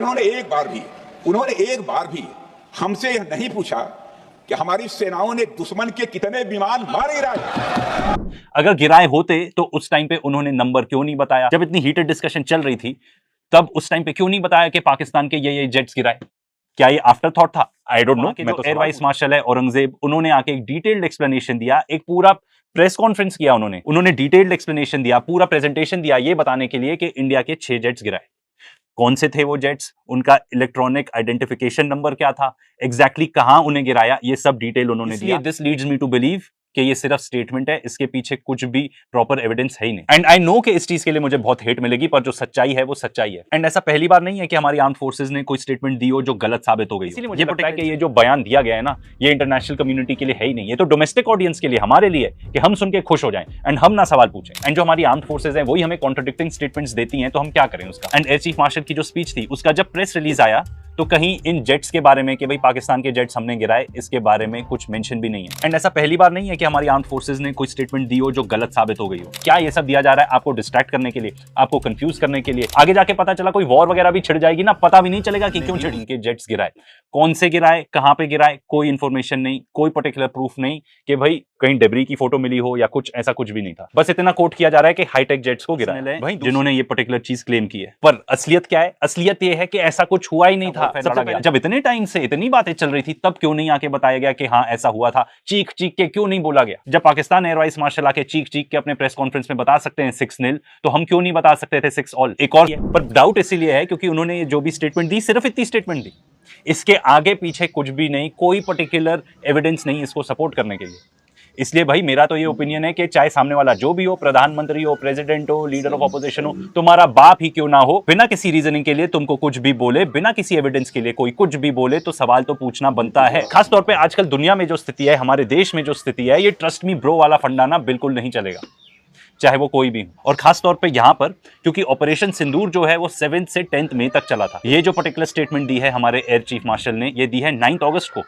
उन्होंने एक बार भी हमसे यह नहीं पूछा कि हमारी सेनाओं ने दुश्मन के कितने विमान मार गिराए। अगर गिराए होते तो उस टाइम पे उन्होंने नंबर क्यों नहीं बताया? जब इतनी हीटेड डिस्कशन चल रही थी तब उस टाइम पे क्यों नहीं बताया कि पाकिस्तान के ये जेट्स गिराए? क्या ये आफ्टर थॉट था? आई डोंट नो। मैं तो एयर वाइस मार्शल है औरंगजेब, उन्होंने आके एक डिटेल्ड एक्सप्लेनेशन दिया, एक पूरा प्रेस कॉन्फ्रेंस किया, उन्होंने डिटेल्ड एक्सप्लेनेशन दिया, पूरा प्रेजेंटेशन दिया ये बताने के लिए कि इंडिया के 6 जेट्स गिराए। कौन से थे वो जेट्स, उनका इलेक्ट्रॉनिक आइडेंटिफिकेशन नंबर क्या था, एग्जैक्टली कहां उन्हें गिराया, ये सब डिटेल उन्होंने दिया। This leads me to believe कि ये सिर्फ स्टेटमेंट है, इसके पीछे कुछ भी प्रॉपर एविडेंस है ही नहीं। एंड आई नो कि इस चीज के लिए मुझे बहुत हेट मिलेगी, पर जो सच्चाई है वो सच्चाई है। एंड ऐसा पहली बार नहीं है कि हमारी आर्म्ड फोर्सेज ने कोई स्टेटमेंट दी हो जो गलत साबित हो गई। इसलिए मुझे लगता है कि ये जो बयान दिया गया है ना, ये इंटरनेशनल कम्युनिटी के लिए है ही नहीं, ये तो डोमेस्टिक ऑडियंस के लिए, हमारे लिए, कि हम सुन के खुश हो जाएं एंड हम ना सवाल पूछें। एंड जो हमारी आर्म्ड फोर्सेज हैं वही हमें कॉन्ट्रडिक्टिंग स्टेटमेंट्स देती हैं, तो हम क्या करें उसका। एंड एयर चीफ मार्शल की जो स्पीच थी उसका जब प्रेस रिलीज आया तो कहीं इन जेट्स के बारे में कि भाई पाकिस्तान के जेट्स हमने गिराए, इसके बारे में कुछ मेंशन भी नहीं है। एंड ऐसा पहली बार नहीं है कि हमारी आर्म्ड फोर्सेज ने कोई स्टेटमेंट दी हो जो गलत साबित हो गई हो। क्या ये सब दिया जा रहा है आपको डिस्ट्रैक्ट करने के लिए, आपको कंफ्यूज करने के लिए? आगे जाके पता चला कोई वॉर वगैरह भी छिड़ जाएगी ना, पता भी नहीं चलेगा कि क्यों छिड़ के जेट्स गिराए, कौन से गिराए, कहां पे गिराए, कोई इंफॉर्मेशन नहीं, कोई पर्टिकुलर प्रूफ नहीं कि भाई कहीं डेब्री की फोटो मिली हो या कुछ, ऐसा कुछ भी नहीं था। बस इतना कोट किया जा रहा है कि हाईटेक जेट्स को गिराया भाई जिन्होंने ये पर्टिकुलर चीज क्लेम की है। पर असलियत क्या है? असलियत ये है कि ऐसा कुछ हुआ ही नहीं था। सबसे पहले जब इतने टाइम से इतनी बातें चल रही थी तब क्यों नहीं आके बताया गया कि हाँ ऐसा हुआ था? चीख चीख के क्यों नहीं बोला गया? जब पाकिस्तान एयर वाइस मार्शल आके चीख चीख के अपने प्रेस कॉन्फ्रेंस में बता सकते हैं 6-0, तो हम क्यों नहीं बता सकते थे 6-all? एक और पर डाउट इसीलिए है क्योंकि उन्होंने जो भी स्टेटमेंट दी सिर्फ इतनी स्टेटमेंट दी, इसके आगे पीछे कुछ भी नहीं, कोई पर्टिकुलर एविडेंस नहीं इसको सपोर्ट करने के लिए। इसलिए भाई मेरा तो ये ओपिनियन है कि चाहे सामने वाला जो भी हो, प्रधानमंत्री हो, प्रेसिडेंट हो, लीडर ऑफ ऑपोजिशन हो, तुम्हारा बाप ही क्यों ना हो, बिना किसी रीजनिंग के लिए तुमको कुछ भी बोले, बिना किसी एविडेंस के लिए कोई कुछ भी बोले, तो सवाल तो पूछना बनता है। खासतौर पे आजकल दुनिया में जो स्थिति है, हमारे देश में जो स्थिति है, ये ट्रस्ट मी ब्रो वाला फंडा ना बिल्कुल नहीं चलेगा, चाहे वो कोई भी हो। और खासतौर पे यहां पर क्योंकि ऑपरेशन सिंदूर जो है वो 7 से 10 मई तक चला था। ये जो पर्टिकुलर स्टेटमेंट दी है हमारे एयर चीफ मार्शल ने, ये दी है 9 अगस्त को।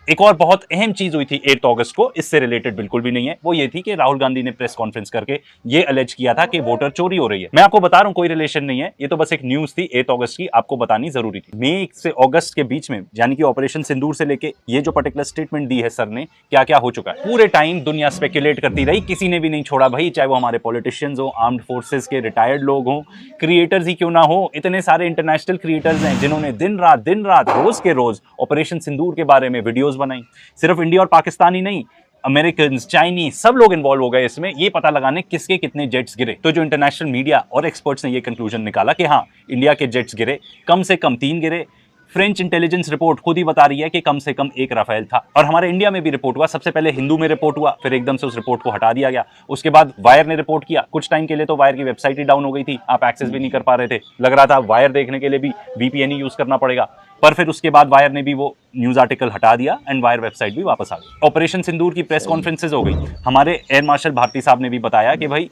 एक और बहुत अहम चीज हुई थी 8 अगस्त को, इससे रिलेटेड बिल्कुल भी नहीं है, वो ये थी कि राहुल गांधी ने प्रेस कॉन्फ्रेंस करके ये अलेज किया था कि वोटर चोरी हो रही है। मैं आपको बता रहा हूं कोई रिलेशन नहीं है, ये तो बस एक न्यूज थी 8 अगस्त की, आपको बतानी जरूरी थी। मई से अगस्त के बीच में, यानी कि ऑपरेशन सिंदूर से लेके ये जो पर्टिकुलर स्टेटमेंट दी है सर ने, क्या क्या हो चुका है पूरे टाइम दुनिया स्पेकुलेट करती रही, किसी ने भी नहीं छोड़ा भाई, चाहे वो हमारे पॉलिटिशियंस हो, आर्म्ड फोर्सेज के रिटायर्ड लोग हो, क्रिएटर्स ही क्यों ना हो। इतने सारे इंटरनेशनल क्रिएटर्स हैं जिन्होंने दिन रात रोज के रोज ऑपरेशन सिंदूर के बारे में वीडियोज बनाई। सिर्फ इंडिया और पाकिस्तान ही नहीं, अमेरिकन, चाइनीज, सब लोग इन्वॉल्व हो गए इसमें, ये पता लगाने किसके कितने जेट्स गिरे। तो जो इंटरनेशनल मीडिया और एक्सपर्ट्स ने ये कंक्लूजन निकाला कि हाँ इंडिया के जेट्स गिरे, कम से कम 3 गिरे। फ्रेंच इंटेलिजेंस रिपोर्ट खुद ही बता रही है कि कम से कम 1 राफेल था। और हमारे इंडिया में भी रिपोर्ट हुआ, सबसे पहले हिंदू में रिपोर्ट हुआ, फिर एकदम से उस रिपोर्ट को हटा दिया गया। उसके बाद वायर ने रिपोर्ट किया, कुछ टाइम के लिए तो वायर की वेबसाइट ही डाउन हो गई थी, आप एक्सेस भी नहीं कर पा रहे थे, लग रहा था वायर देखने के लिए भी VPN ही यूज करना पड़ेगा। पर फिर उसके बाद वायर ने भी वो न्यूज आर्टिकल हटा दिया एंड वायर वेबसाइट भी वापस आ गई। ऑपरेशन सिंदूर की प्रेस कॉन्फ्रेंसेज हो गई। हमारे एयर मार्शल भारती साहब ने भी बताया कि भाई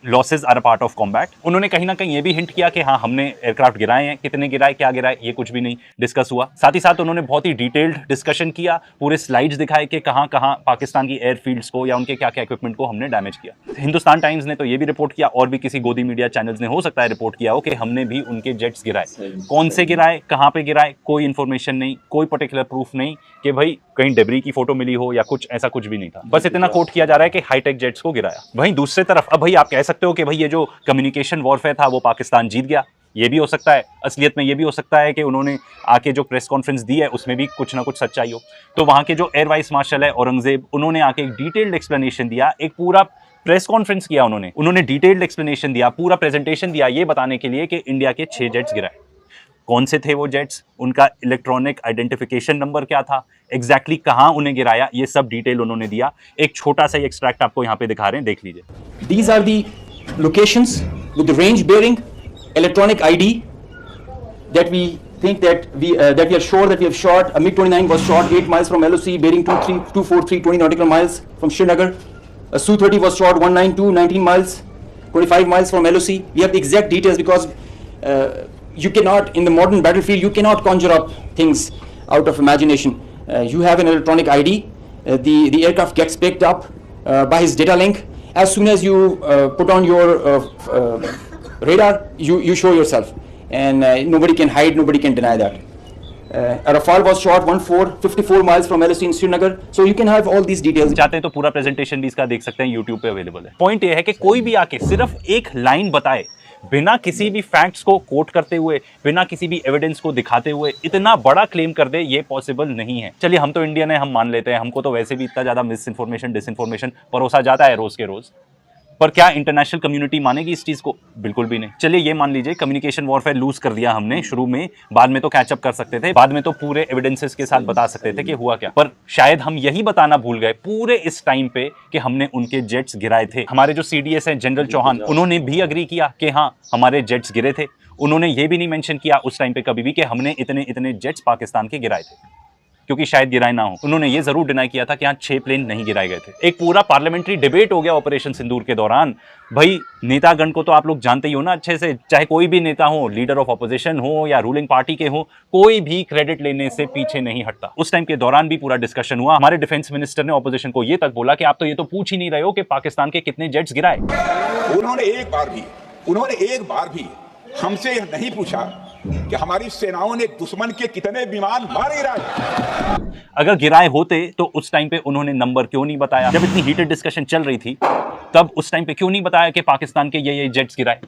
losses are a part of combat. उन्होंने कहीं ना कहीं ये भी हिंट किया कि हाँ हमने एयरक्राफ्ट गिराए हैं, कितने गिराए, क्या गिराए, ये कुछ भी नहीं डिस्कस हुआ। साथ ही साथ उन्होंने बहुत ही डिटेल्ड डिस्कशन किया, पूरे स्लाइड्स दिखाए कि कहाँ कहाँ पाकिस्तान की एयरफील्ड्स को या उनके क्या क्या इक्विपमेंट को हमने डैमेज किया। हिंदुस्तान टाइम्स ने तो ये भी रिपोर्ट किया, और भी किसी गोदी मीडिया चैनल्स ने हो सकता है रिपोर्ट किया हो कि हमने भी उनके जेट्स गिराए। कौन से गिराए, कहाँ पे गिराए, कोई इन्फॉर्मेशन नहीं, कोई पर्टिकुलर प्रूफ नहीं कि भाई कहीं डेब्री की फोटो मिली हो या कुछ, ऐसा कुछ भी नहीं था। बस इतना कोट किया जा रहा है कि हाईटेक जेट्स को गिराया। वहीं दूसरी तरफ अब भाई आप कह सकते हो कि भाई ये जो कम्युनिकेशन वॉरफेयर था वो पाकिस्तान जीत गया, ये भी हो सकता है। असलियत में ये भी हो सकता है कि उन्होंने आके जो प्रेस कॉन्फ्रेंस दी है उसमें भी कुछ ना कुछ सच्चाई हो। तो वहां के जो एयर वाइस मार्शल है औरंगजेब, उन्होंने आके एक डिटेल्ड एक्सप्लेनेशन दिया, एक पूरा प्रेस कॉन्फ्रेंस किया, उन्होंने डिटेल्ड एक्सप्लेनेशन दिया, पूरा प्रेजेंटेशन दिया ये बताने के लिए कि इंडिया के 6 जेट्स गिराए। कौन से थे वो जेट्स, उनका इलेक्ट्रॉनिक आइडेंटिफिकेशन नंबर क्या था, एग्जैक्टली कहां उन्हें गिराया, ये सब डिटेल उन्होंने दिया। एक छोटा सा एक्सट्रैक्ट आपको यहाँ पे दिखा रहे हैं, देख लीजिए। These are the locations with the range bearing, electronic ID that we think that we are sure that we have shot. A MiG-29 was shot 8 miles from LOC bearing 24320 nautical miles from Srinagar. A Su-30 was shot 192 19 miles 25 miles from LOC. We have the exact details because you cannot, in the modern battlefield, you cannot conjure up things out of imagination. You have an electronic ID. The aircraft gets picked up by his data link. As soon as you put on your radar, you show yourself. and nobody can hide, nobody can deny that. A Rafale was shot 54 miles from LOC in Srinagar, so you can have all these details. चाहते हैं तो पूरा presentation भी इसका देख सकते हैं, YouTube पे अवेलेबल है। पॉइंट ये है कि कोई भी आके सिर्फ एक लाइन बताए बिना किसी भी फैक्ट्स को कोट करते हुए, बिना किसी भी एविडेंस को दिखाते हुए इतना बड़ा क्लेम कर दे, ये पॉसिबल नहीं है। चलिए हम तो इंडियन है, हम मान लेते हैं, हमको तो वैसे भी इतना ज्यादा मिस इन्फॉर्मेशन डिसइंफॉर्मेशन परोसा जाता है रोज के रोज, पर क्या इंटरनेशनल कम्युनिटी मानेगी इस चीज को? बिल्कुल भी नहीं। चलिए ये मान लीजिए कम्युनिकेशन वॉरफेयर लूज कर दिया हमने शुरू में, बाद में तो कैचअप कर सकते थे, बाद में तो पूरे एविडेंसेस के साथ बता सकते थे कि हुआ क्या, पर शायद हम यही बताना भूल गए पूरे इस टाइम पे कि हमने उनके जेट्स गिराए थे। हमारे जो CDS हैं जनरल चौहान, उन्होंने भी अग्री किया कि हाँ हमारे जेट्स गिरे थे। उन्होंने ये भी नहीं मेंशन किया उस टाइम पे कभी भी कि हमने इतने इतने जेट्स पाकिस्तान के गिराए थे, क्योंकि शायद गिराए ना हो। उन्होंने ये जरूर डिनाई किया था कि यहाँ 6 प्लेन नहीं गिराए गए थे। एक पूरा पार्लियामेंट्री डिबेट हो गया ऑपरेशन सिंदूर के दौरान। भाई नेतागण को तो आप लोग जानते ही हो ना अच्छे से, चाहे कोई भी नेता हो, लीडर ऑफ ऑपोजिशन हो या रूलिंग पार्टी के हो, कोई भी क्रेडिट लेने से पीछे नहीं हटता। उस टाइम के दौरान भी पूरा डिस्कशन हुआ। हमारे डिफेंस मिनिस्टर ने ऑपोजिशन को ये तक बोला कि आप तो ये तो पूछ ही नहीं रहे हो कि पाकिस्तान के कितने जेट्स गिराए। उन्होंने एक बार भी हमसे यह नहीं पूछा कि हमारी सेनाओं ने दुश्मन के कितने विमान मारे गिराए। अगर गिराए होते तो उस टाइम पे उन्होंने नंबर क्यों नहीं बताया? जब इतनी हीटेड डिस्कशन चल रही थी तब उस टाइम पे क्यों नहीं बताया कि पाकिस्तान के ये जेट्स गिराए?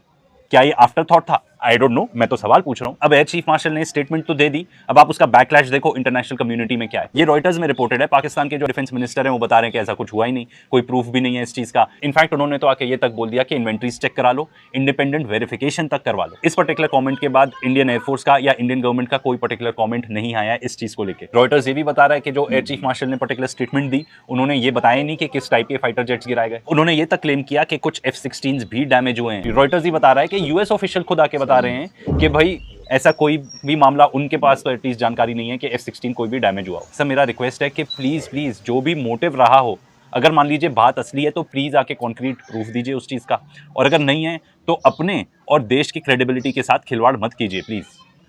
क्या ये आफ्टर थॉट था? आई डोंट नो, मैं तो सवाल पूछ रहा हूं। अब एयर चीफ मार्शल ने स्टेटमेंट तो दे दी, अब आप उसका बैकलैश देखो इंटरनेशनल कम्युनिटी में क्या है। ये रॉयटर्स में रिपोर्टेड है, पाकिस्तान के जो डिफेंस मिनिस्टर हैं वो बता रहे हैं कि ऐसा कुछ हुआ ही नहीं, कोई प्रूफ भी नहीं है इस चीज का। इनफैक्ट उन्होंने तो आके ये तक बोल दिया कि इन्वेंट्रीज चेक करा लो, इंडिपेंडेंट वेरिफिकेशन तक करवा लो। इस पर्टिकुलर कॉमेंट के बाद इंडियन एयरफोर्स का या इंडियन गवर्नमेंट का कोई पर्टिकुलर कॉमेंट नहीं आया इस चीज को लेकर। रॉयटर्स ये भी बता रहा है कि जो एयर चीफ मार्शल ने पर्टिकुलर स्टेटमेंट दी, उन्होंने ये बताया नहीं कि किस टाइप के फाइटर जेट्स गिराए गए। उन्होंने ये तक क्लेम किया कि कुछ F-16s भी डैमेज हुए हैं। रॉयटर्स ही बता रहा है कि यूएस ऑफिशियल खुद आके बता रहे हैं कि भाई ऐसा कोई भी मामला उनके पास तो एटलीस्ट जानकारी नहीं है कि F-16 कोई भी डैमेज हुआ हो। सर मेरा रिक्वेस्ट है कि प्लीज जो भी मोटिव रहा हो, अगर मान लीजिए बात असली है तो प्लीज आके कॉन्क्रीट प्रूफ दीजिए उस चीज का, और अगर नहीं है तो अपने और देश की क्रेडिबिलिटी के साथ खिलवाड़ मत कीजिए प्लीज।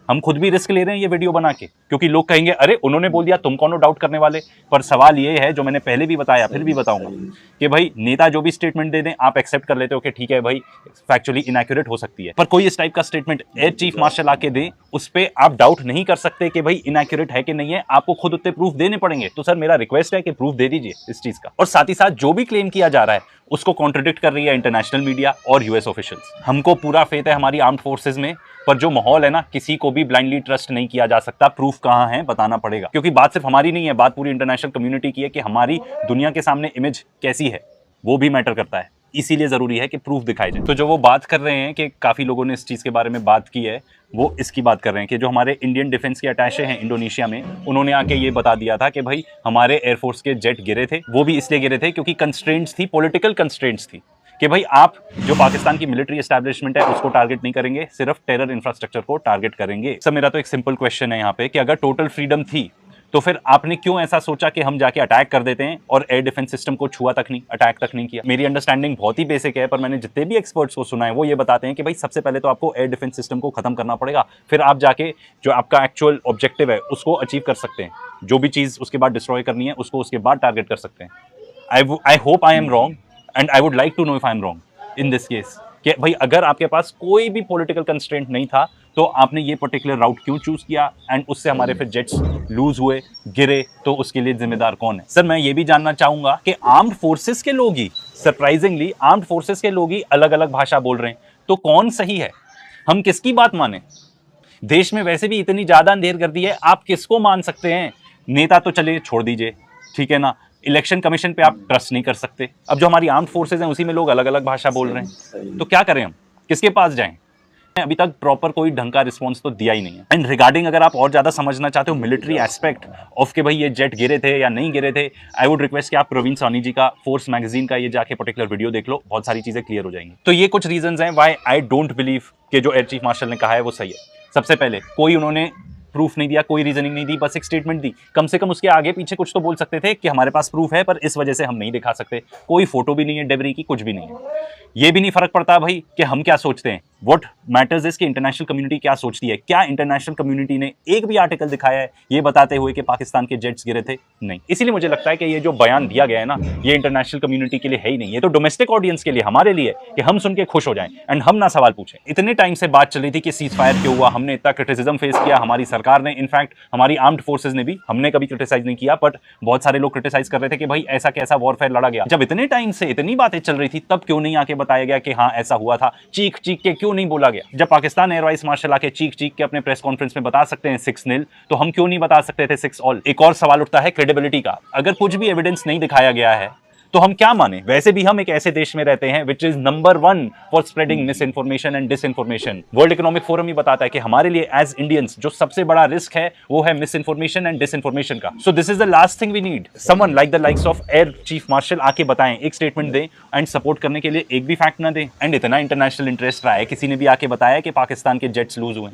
हम खुद भी रिस्क ले रहे हैं ये वीडियो बना के, क्योंकि लोग कहेंगे अरे उन्होंने बोल दिया, तुम कौन हो डाउट करने वाले। पर सवाल ये है, जो मैंने पहले भी बताया फिर भी बताऊंगा, कि भाई नेता जो भी स्टेटमेंट दे दें आप एक्सेप्ट कर लेते हो कि ठीक है भाई फैक्चुअली इनएक्यूरेट हो सकती है, पर कोई इस टाइप का स्टेटमेंट एयर चीफ मार्शल आके दे, उस पर आप डाउट नहीं कर सकते कि भाई इनएक्यूरेट है कि नहीं है, आपको खुद उतने प्रूफ देने पड़ेंगे। तो सर मेरा रिक्वेस्ट है कि प्रूफ दे दीजिए इस चीज का। और साथ ही साथ जो भी क्लेम किया जा रहा है उसको कॉन्ट्रडिक्ट कर रही है इंटरनेशनल मीडिया और यूएस ऑफिशियल्स। हमको पूरा फेथ है हमारी आर्म्ड फोर्सेज में, पर जो माहौल है ना, किसी को भी ब्लाइंडली ट्रस्ट नहीं किया जा सकता। प्रूफ कहां है बताना पड़ेगा, क्योंकि बात सिर्फ हमारी नहीं है, बात पूरी इंटरनेशनल कम्युनिटी की है कि हमारी दुनिया के सामने इमेज कैसी है, वो भी मैटर करता है। इसीलिए जरूरी है कि प्रूफ दिखाई जाए। तो जो वो बात कर रहे हैं कि काफी लोगों ने इस चीज के बारे में बात की है, वो इसकी बात कर रहे हैं कि जो हमारे इंडियन डिफेंस के अटैचे हैं इंडोनेशिया में, उन्होंने आके ये बता दिया था कि भाई हमारे एयरफोर्स के जेट गिरे थे। वो भी इसलिए गिरे थे क्योंकि कंस्ट्रेंट्स थी, पॉलिटिकल कंस्ट्रेंट्स थी, कि भाई आप जो पाकिस्तान की मिलिट्री एस्टैब्लिशमेंट है उसको टारगेट नहीं करेंगे, सिर्फ टेरर इंफ्रास्ट्रक्चर को टारगेट करेंगे। सर मेरा तो एक सिंपल क्वेश्चन है यहाँ पे कि अगर टोटल फ्रीडम थी तो फिर आपने क्यों ऐसा सोचा कि हम जाके अटैक कर देते हैं और एयर डिफेंस सिस्टम को छुआ तक नहीं, अटैक तक नहीं किया? मेरी अंडरस्टैंडिंग बहुत ही बेसिक है, पर मैंने जितने भी एक्सपर्ट्स को सुना है वो ये बताते हैं कि भाई सबसे पहले तो आपको एयर डिफेंस सिस्टम को खत्म करना पड़ेगा, फिर आप जाके जो आपका एक्चुअल ऑब्जेक्टिव है उसको अचीव कर सकते हैं। जो भी चीज़ उसके बाद डिस्ट्रॉय करनी है उसको उसके बाद टारगेट कर सकते हैं। I hope I am wrong and I would like to know if I am wrong in this case, कि भाई अगर आपके पास कोई भी पॉलिटिकल कंस्ट्रेंट नहीं था तो आपने ये पर्टिकुलर राउट क्यों चूज किया, एंड उससे हमारे फिर जेट्स लूज हुए, गिरे, तो उसके लिए जिम्मेदार कौन है? सर मैं ये भी जानना चाहूंगा कि आर्म्ड फोर्सेस के लोग ही, सरप्राइजिंगली आर्म्ड फोर्सेस के लोग ही अलग अलग भाषा बोल रहे हैं, तो कौन सही है? हम किसकी बात माने? देश में वैसे भी इतनी ज्यादा अंधेर कर दी है, आप किसको मान सकते हैं? नेता तो चलिए छोड़ दीजिए, ठीक है ना, इलेक्शन कमीशन पे आप ट्रस्ट नहीं कर सकते। अब जो हमारी आर्म्ड फोर्सेज हैं उसी में लोग अलग अलग भाषा बोल रहे हैं, तो क्या करें हम? किसके पास जाएं? अभी तक प्रॉपर कोई ढंग का रिस्पॉन्स तो दिया ही नहीं है। एंड रिगार्डिंग अगर आप और ज्यादा समझना चाहते हो मिलिट्री एस्पेक्ट ऑफ के भाई ये जेट गिरे थे या नहीं गिरे थे, आई वुड रिक्वेस्ट कि आप प्रवीण सोनी जी का फोर्स मैगजीन का ये जाके पर्टिकुलर वीडियो देख लो, बहुत सारी चीजें क्लियर हो जाएंगी। तो ये कुछ रीजंस हैं व्हाई आई डोंट बिलीव कि जो एयर चीफ मार्शल ने कहा है वो सही है। सबसे पहले कोई उन्होंने प्रूफ नहीं दिया, कोई रीजनिंग नहीं दी, बस एक स्टेटमेंट दी। कम से कम उसके आगे पीछे कुछ तो बोल सकते थे कि हमारे पास प्रूफ है पर इस वजह से हम नहीं दिखा सकते। कोई फोटो भी नहीं है डेबरी की, कुछ भी नहीं है। ये भी नहीं फर्क पड़ता भाई कि हम क्या सोचते हैं। व्हाट मैटर्स इज कि इंटरनेशनल कम्युनिटी क्या सोचती है। क्या इंटरनेशनल कम्युनिटी ने एक भी आर्टिकल दिखाया है ये बताते हुए कि पाकिस्तान के जेट्स गिरे थे? नहीं। इसीलिए मुझे लगता है कि ये जो बयान दिया गया है ना, ये इंटरनेशनल कम्युनिटी के लिए है ही नहीं। ये तो डोमेस्टिक ऑडियंस के लिए, हमारे लिए, कि हम सुन के खुश हो जाएं एंड हम ना सवाल पूछें। इतने टाइम से बात चल रही थी कि सीज फायर क्यों हुआ, हमने इतना क्रिटिसिज्म फेस किया, हमारी सरकार ने, इनफैक्ट हमारी आर्म्ड फोर्सेज ने भी, हमने कभी क्रिटिसाइज नहीं किया बट बहुत सारे लोग क्रिटिसाइज कर रहे थे कि भाई ऐसा कैसा वॉरफेयर लड़ा गया। जब इतने टाइम से इतनी बातें चल रही थी तब क्यों नहीं आके बताया गया कि हाँ ऐसा हुआ था? चीख चीख के क्यों नहीं बोला गया? जब पाकिस्तान एयर वाइस मार्शल आके चीख चीख के अपने प्रेस कॉन्फ्रेंस में बता सकते हैं 6-0, तो हम क्यों नहीं बता सकते थे 6-all? एक और सवाल उठता है क्रेडिबिलिटी का। अगर कुछ भी एविडेंस नहीं दिखाया गया है तो हम क्या माने? वैसे भी हम एक ऐसे देश में रहते हैं which is number 1 for spreading misinformation and disinformation. World economic forum ही बताता है कि हमारे लिए एज इंडियंस जो सबसे बड़ा रिस्क है वो है misinformation and disinformation का। So this is the last thing we need. Someone like the likes of air chief marshal आके बताएं, एक स्टेटमेंट दें एंड सपोर्ट करने के लिए एक भी फैक्ट ना दें। एंड इतना इंटरनेशनल इंटरेस्ट रहा है, किसी ने भी आके बताया कि पाकिस्तान के जेट्स लूज हुए।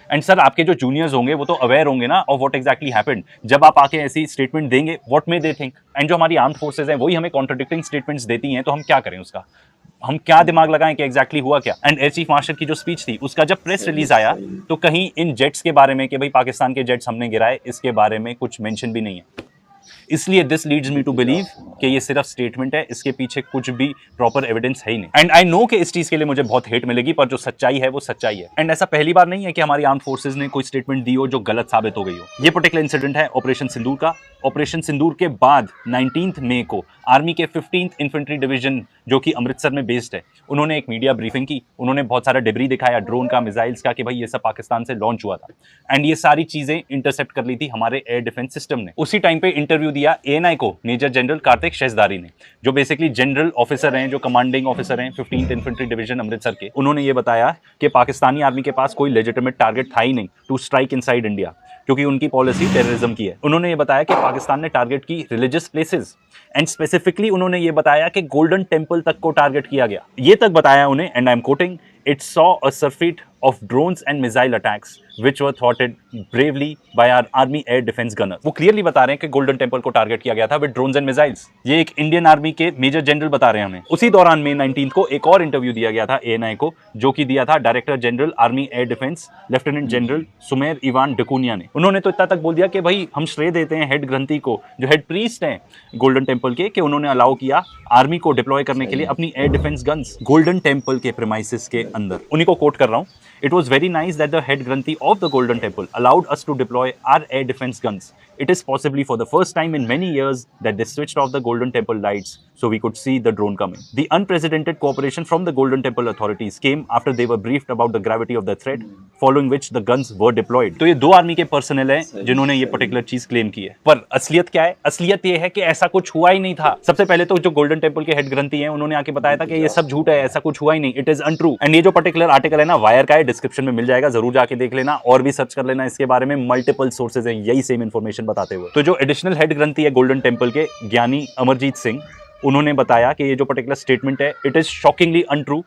एंड सर आपके जो जूनियर्स होंगे वो तो अवेयर होंगे ना ऑफ व्हाट एग्जैक्टली हैपेंड। जब आप आके ऐसी स्टेटमेंट देंगे, what may they think? And जो हमारी आर्म्ड फोर्सेज हैं वही हमें कॉन्ट्रडिक्टिंग स्टेटमेंट्स देती हैं, तो हम क्या करें उसका? हम क्या दिमाग लगाएं कि एग्जैक्टली हुआ क्या? एंड एयर चीफ मार्शल की जो स्पीच थी उसका जब प्रेस रिलीज आया तो कहीं इन जेट्स के बारे में कि भाई पाकिस्तान के जेट्स हमने गिराए, इसके बारे में कुछ मेंशन भी नहीं है। इसलिए this leads me to believe कि ये सिर्फ स्टेटमेंट है, इसके पीछे कुछ भी प्रॉपर एविडेंस है ही नहीं। एंड आई नो कि इस चीज के लिए मुझे बहुत हेट मिलेगी, पर जो सच्चाई है वो सच्चाई है। एंड ऐसा पहली बार नहीं है कि हमारी आर्म्ड फोर्सेज ने कोई स्टेटमेंट दी हो जो गलत साबित हो गई हो। ये पर्टिकुलर इंसिडेंट है ऑपरेशन सिंदूर का। ऑपरेशन सिंदूर के बाद 19 मई को आर्मी के 15th इन्फेंट्री डिवीजन जो कि अमृतसर में बेस्ड है, उन्होंने एक मीडिया ब्रीफिंग की। उन्होंने बहुत सारा डिब्री दिखाया ड्रोन का, मिसाइल्स का, कि भाई ये सब पाकिस्तान से लॉन्च हुआ था। एंड ये सारी चीजें इंटरसेप्ट कर ली थी हमारे एयर डिफेंस सिस्टम ने। उसी टाइम पे इंटरव्यू दिया ANI को मेजर जनरल कार्तिक शेजदारी ने, जो बेसिकली जनरल ऑफिसर हैं, जो कमांडिंग ऑफिसर हैं 15th इन्फेंट्री डिवीजन अमृतसर के। उन्होंने ये बताया कि पाकिस्तानी आर्मी के पास कोई लेजिटिमेट टारगेट था ही नहीं टू स्ट्राइक इनसाइड इंडिया, क्योंकि उनकी पॉलिसी टेररिज्म की है। उन्होंने ये बताया कि पाकिस्तान ने टारगेट की रिलीजियस प्लेसेस, एंड स्पेसिफिकली उन्होंने ये बताया कि गोल्डन टेम्पल तक को टारगेट किया गया। ये तक बताया उन्हें, and I am quoting, it saw a surfeit of drones and missile attacks which were thwarted bravely by our army air defense gunners। वो क्लियरली बता रहे हैं कि गोल्डन टेम्पल को टारगेट किया गया था विद ड्रोन्स एंड मिसाइल्स। ये एक इंडियन आर्मी के मेजर जनरल बता रहे हैं हमें। उसी दौरान में 19 को एक और इंटरव्यू दिया गया था ANI को, जो कि दिया था director general army air defence lieutenant general Sumer Ivan D'Cunha ने। उन्होंने तो इतना तक बोल दिया कि भाई हम श्रेय देते हैं हेड ग्रंथी को, जो हेड प्रीस्ट हैं गोल्डन टेम्पल के, कि उन्होंने अलाउ किया आर्मी को डिप्लॉय करने के लिए अपनी air defence guns golden temple के प्रेमाइसिस के अंदर। उन्हीं को कोट कर रहा हूं, It was very nice that the head Granthi of the Golden Temple allowed us to deploy our air defense guns. It is possibly for the first time in many years that they switched off the Golden Temple lights so we could see the drone coming. The unprecedented cooperation from the Golden Temple authorities came after they were briefed about the gravity of the threat, following which the guns were deployed. तो ये दो army के personal हैं जिन्होंने ये particular चीज claim की है, पर असलियत क्या है? असलियत ये है कि ऐसा कुछ हुआ ही नहीं था। सबसे पहले तो जो गोल्डन टेम्पल के हेड ग्रंथी हैं उन्होंने आके बताया था कि ये सब झूठ है, ऐसा कुछ हुआ ही नहीं, इट इज अनट्रू। एंड ये जो पर्टिकुलर आर्टिकल है ना, वायर का है, डिस्क्रिप्शन में मिल जाएगा, जरूर जाके देख लेना और भी सर्च कर लेना इसके बारे में। मल्टीपल सोर्सेज हैं यही सेम इन्फॉर्मेशन बताते हुए। तो जो एडिशनल हेड ग्रंथी है गोल्डन टेम्पल के, ज्ञानी अमरजीत सिंह, उन्होंने बताया कि ये जो पर्टिकुलर स्टेटमेंट है it is shockingly untrue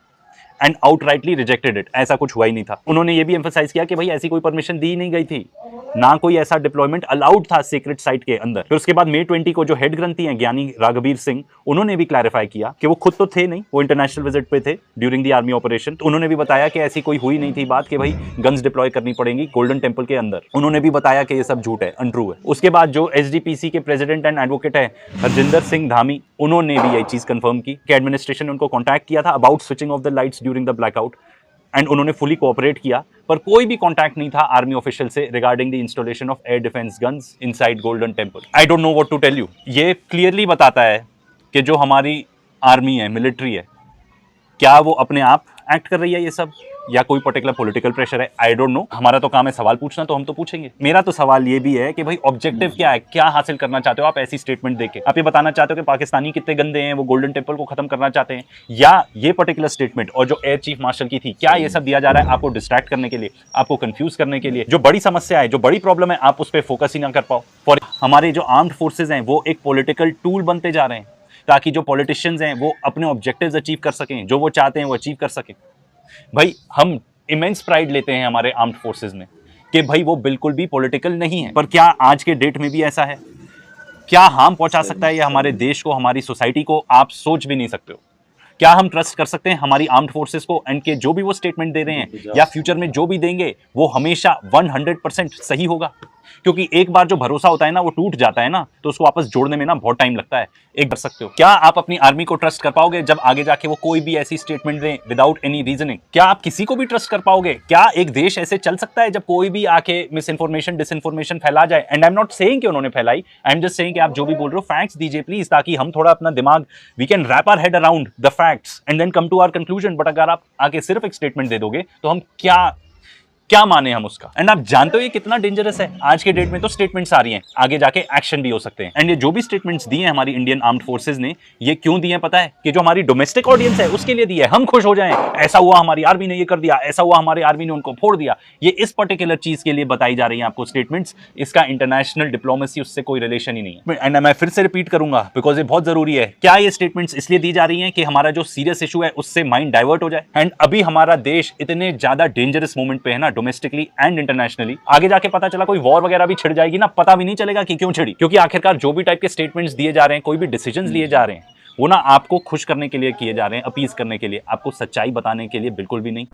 and outrightly rejected it. ऐसा कुछ हुआ ही नहीं था। उन्होंने ये भी एम्फसाइज किया कि भाई ऐसी कोई परमिशन दी नहीं गई थी, ना कोई ऐसा डिप्लॉयमेंट अलाउड था सीक्रेट साइट के अंदर। फिर उसके बाद May 20 को जो हेड ग्रंथी हैं ज्ञानी राघवीर सिंह, उन्होंने भी क्लैरिफाई किया कि वो खुद तो थे नहीं, वो इंटरनेशनल विजिट पे थे ड्यूरिंग द आर्मी ऑपरेशन। तो उन्होंने भी बताया कि ऐसी कोई हुई नहीं थी बात कि भाई गन्स डिप्लॉय करनी पड़ेंगी गोल्डन टेम्पल के अंदर। उन्होंने भी बताया कि ये सब झूठ है, अनट्रू है। उसके बाद जो SGPC के प्रेसिडेंट एंड एडवोकेट है हरजिंदर सिंह धामी, उन्होंने भी यही चीज कंफर्म की कि एडमिनिस्ट्रेशन ने उनको कॉन्टैक्ट किया था about switching off the lights during the blackout, and उन्होंने फुली कोऑपरेट किया, पर कोई भी कांटेक्ट नहीं था आर्मी ऑफिशियल से regarding the installation of air defence guns inside Golden Temple. I don't know what to tell you. ये clearly बताता है कि जो हमारी आर्मी है, मिलिट्री है, क्या वो अपने आप एक्ट कर रही है ये सब, या कोई पर्टिकुलर पॉलिटिकल प्रेशर है? आई डोंट नो। हमारा तो काम है सवाल पूछना, तो हम तो पूछेंगे। मेरा तो सवाल ये भी है कि भाई ऑब्जेक्टिव क्या है, क्या हासिल करना चाहते हो आप ऐसी स्टेटमेंट देके? आप ये बताना चाहते हो कि पाकिस्तानी कितने गंदे हैं, वो गोल्डन टेम्पल को खत्म करना चाहते हैं, या ये पर्टिकुलर स्टेटमेंट और जो एयर चीफ मार्शल की थी, क्या ये सब दिया जा रहा है आपको डिस्ट्रैक्ट करने के लिए, आपको कंफ्यूज करने के लिए? जो बड़ी समस्या है, जो बड़ी प्रॉब्लम है, आप उस पर फोकस ही ना कर पाओ। फॉर हमारे जो आर्म्ड फोर्सेज हैं वो एक पॉलिटिकल टूल बनते जा रहे हैं, ताकि जो पॉलिटिशियंस हैं वो अपने ऑब्जेक्टिव्स अचीव कर सकें, जो वो चाहते हैं वो अचीव कर सकें। भाई हम इमेंस प्राइड लेते हैं हमारे आर्म्ड फोर्सेज में कि भाई वो बिल्कुल भी पॉलिटिकल नहीं है। पर क्या आज के डेट में भी ऐसा है? क्या हार्म पहुंचा सकता है ये हमारे देश को, हमारी सोसाइटी को? आप सोच भी नहीं सकते हो। क्या हम ट्रस्ट कर सकते हैं हमारी आर्म्ड फोर्सेस को एंड के जो भी वो स्टेटमेंट दे रहे हैं या फ्यूचर में जो भी देंगे वो हमेशा 100% सही होगा? क्योंकि एक बार जो भरोसा होता है ना वो टूट जाता है ना, तो उसको वापस जोड़ने में ना बहुत टाइम लगता है। एक कर सकते हो, क्या आप अपनी आर्मी को ट्रस्ट कर पाओगे जब आगे जाके वो कोई भी ऐसी स्टेटमेंट दें विदाउट एनी रीजनिंग? क्या आप किसी को भी ट्रस्ट कर पाओगे? क्या एक देश ऐसे चल सकता है जब कोई भी आके मिस इन्फॉर्मेशन डिसइन्फॉर्मेशन फैला जाए? And I am not saying कि उन्होंने फैलाई, आई एम जस्ट सेइंग कि आप जो भी बोल रहे हो फैक्ट्स दीजिए प्लीज, ताकि हम थोड़ा अपना दिमाग we can wrap our head around the facts and then come to our conclusion. But अगर आप आके सिर्फ एक स्टेटमेंट दे दोगे तो हम क्या माने हम उसका? एंड आप जानते हो ये कितना डेंजरस है। आज के डेट में तो स्टेटमेंट्स आ रही हैं, आगे जाके एक्शन भी हो सकते हैं। एंड ये जो भी स्टेटमेंट्स दिए हैं हमारी इंडियन आर्म्ड फोर्सेज ने, ये क्यों दिए हैं पता है? कि जो हमारी डोमेस्टिक ऑडियंस है उसके लिए दिए है, हम खुश हो जाएं, ऐसा हुआ हमारी आर्मी ने ये कर दिया, ऐसा हुआ हमारी आर्मी ने उनको फोड़ दिया। ये इस पर्टिकुलर चीज के लिए बताई जा रही है आपको स्टेटमेंट्स। इसका इंटरनेशनल डिप्लोमेसी उससे कोई रिलेशन ही नहीं है। एंड मैं फिर से रिपीट करूंगा बिकॉज ये बहुत जरूरी है। क्या ये स्टेटमेंट्स इसलिए दी जा रही है कि हमारा जो सीरियस इशू है उससे माइंड डाइवर्ट हो जाए? एंड अभी हमारा देश इतने ज्यादा डेंजरस मोमेंट पे है ना, डोमेस्टिकली एंड इंटरनेशनली, आगे जाके पता चला कोई वॉर वगैरह भी छिड़ जाएगी ना, पता भी नहीं चलेगा कि क्यों छिड़ी। क्योंकि आखिरकार जो भी टाइप के स्टेटमेंट्स दिए जा रहे हैं, कोई भी डिसीजंस लिए जा रहे हैं, वो ना आपको खुश करने के लिए किए जा रहे हैं, अपीज करने के लिए, आपको सच्चाई बताने के लिए बिल्कुल भी नहीं।